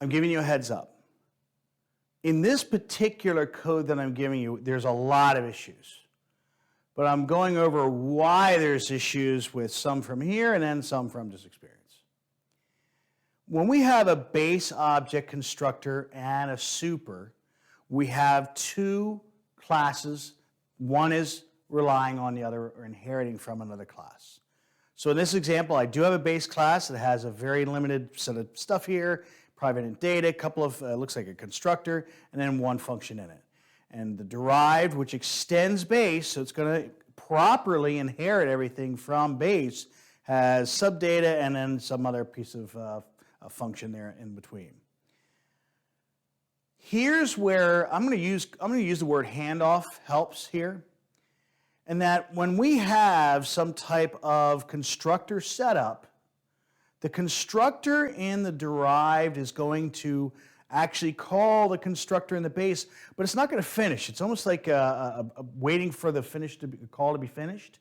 I'm giving you a heads up. In this particular code that I'm giving you, there's a lot of issues. But I'm going over why there's issues with some from here and then some from this experience. When we have a base object constructor and a super, we have two classes. One is relying on the other or inheriting from another class. So in this example, I do have a base class that has a very limited set of stuff here, private int data, a couple of, looks like a constructor, and then one function in it. And the derived, which extends base, so it's going to properly inherit everything from base, has subdata and then some other piece of a function there in between. Here's where I'm going to use the word handoff helps here, and that when we have some type of constructor setup, the constructor in the derived is going to actually call the constructor in the base, but it's not going to finish. It's almost like waiting for the call to be finished.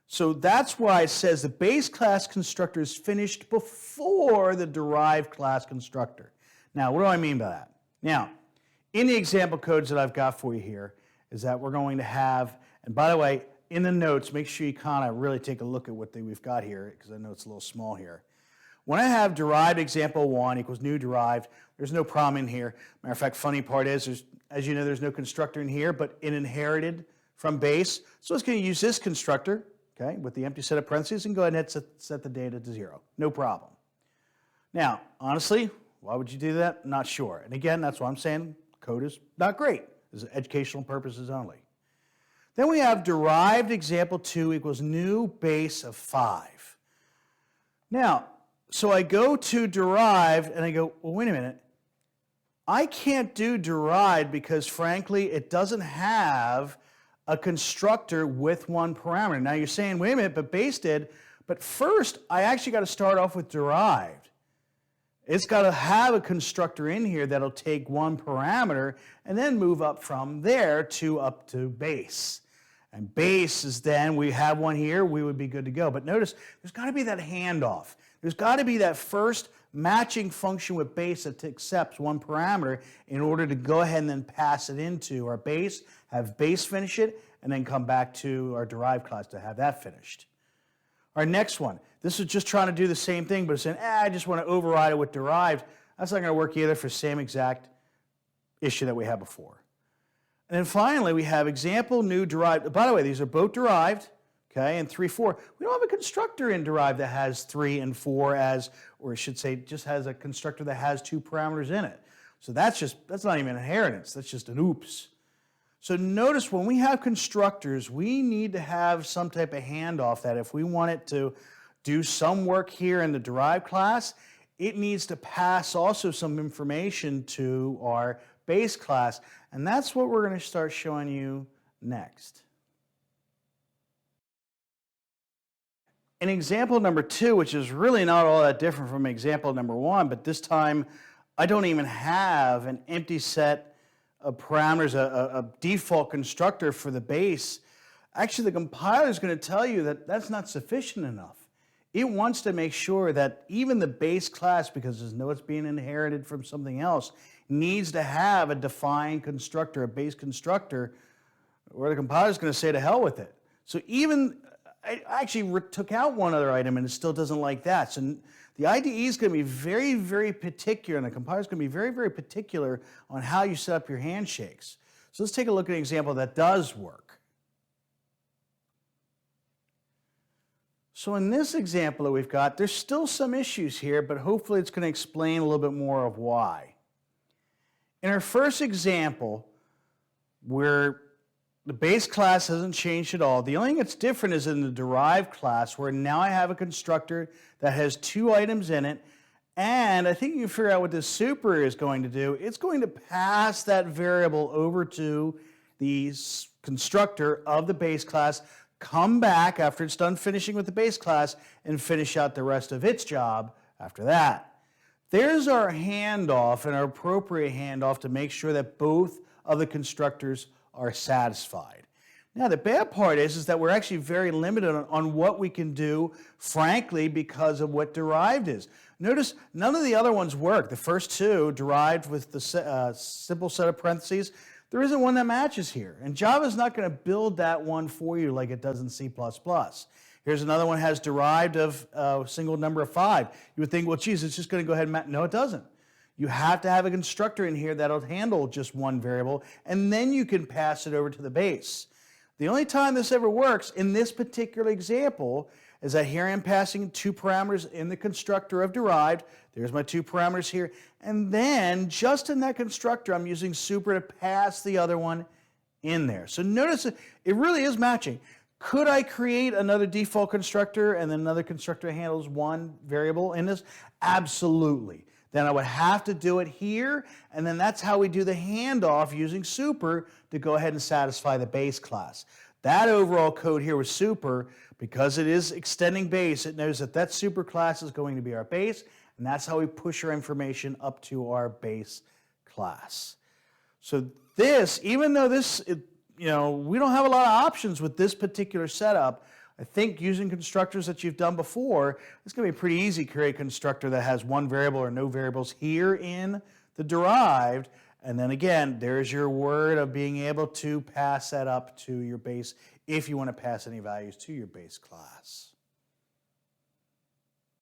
So that's why it says the base class constructor is finished before the derived class constructor. Now, what do I mean by that? Now, in the example codes that I've got for you here is that we're going to have, and by the way, in the notes, make sure you kind of really take a look at what we've got here, because I know it's a little small here. When I have derived example 1 equals new derived, there's no problem in here. Matter of fact, funny part is, as you know, there's no constructor in here, but it inherited from base. So it's going to use this constructor, okay, with the empty set of parentheses, and go ahead and set the data to 0. No problem. Now, honestly, why would you do that? Not sure. And again, that's why I'm saying code is not great. It's educational purposes only. Then we have derived example 2 equals new base of 5. Now, so I go to derived and I go, well, wait a minute. I can't do derived because, frankly, it doesn't have a constructor with one parameter. Now you're saying, wait a minute, but base did. But first, I actually got to start off with derived. It's got to have a constructor in here that'll take one parameter and then move up from there to up to base. And base is then, we have one here, we would be good to go. But notice, there's got to be that handoff. There's got to be that first matching function with base that accepts one parameter in order to go ahead and then pass it into our base, have base finish it, and then come back to our derived class to have that finished. Our next one, this is just trying to do the same thing, but it's saying, I just want to override it with derived. That's not going to work either for the same exact issue that we had before. And then finally, we have example, new, derived. By the way, these are both derived, okay, and 3, 4. We don't have a constructor in derived that has 3 and 4 as, or I should say, just has a constructor that has 2 parameters in it. So that's not even inheritance. That's just an oops. So notice when we have constructors, we need to have some type of handoff that if we want it to do some work here in the derived class, it needs to pass also some information to our base class. And that's what we're going to start showing you next. In example number 2, which is really not all that different from example number 1, but this time I don't even have an empty set of parameters, a default constructor for the base. Actually, the compiler is going to tell you that that's not sufficient enough. It wants to make sure that even the base class, because it knows it's being inherited from something else, needs to have a defined constructor, a base constructor, where the compiler is going to say to hell with it. So even, I actually took out one other item and it still doesn't like that. So the IDE is going to be very, very particular, and the compiler is going to be very, very particular on how you set up your handshakes. So let's take a look at an example that does work. So in this example that we've got, there's still some issues here, but hopefully it's going to explain a little bit more of why. In our first example, where the base class hasn't changed at all, the only thing that's different is in the derived class, where now I have a constructor that has 2 items in it, and I think you can figure out what this super is going to do. It's going to pass that variable over to the constructor of the base class, come back after it's done finishing with the base class, and finish out the rest of its job after that. There's our handoff and our appropriate handoff to make sure that both of the constructors are satisfied. Now, the bad part is that we're actually very limited on what we can do, frankly, because of what derived is. Notice none of the other ones work. The first two derived with the simple set of parentheses. There isn't one that matches here. And Java is not going to build that one for you like it does in C++. Here's another one has derived of a single number of 5. You would think, well, geez, it's just going to go ahead and match. No, it doesn't. You have to have a constructor in here that'll handle just one variable, and then you can pass it over to the base. The only time this ever works in this particular example is that here I'm passing 2 parameters in the constructor of derived. There's my 2 parameters here. And then just in that constructor, I'm using super to pass the other one in there. So notice it really is matching. Could I create another default constructor and then another constructor handles one variable in this? Absolutely. Then I would have to do it here, and then that's how we do the handoff using super to go ahead and satisfy the base class. That overall code here with super, because it is extending base, it knows that that super class is going to be our base, and that's how we push our information up to our base class. So this, even though this, we don't have a lot of options with this particular setup, I think using constructors that you've done before, it's going to be pretty easy to create a constructor that has one variable or no variables here in the derived. And then again, there's your word of being able to pass that up to your base if you want to pass any values to your base class.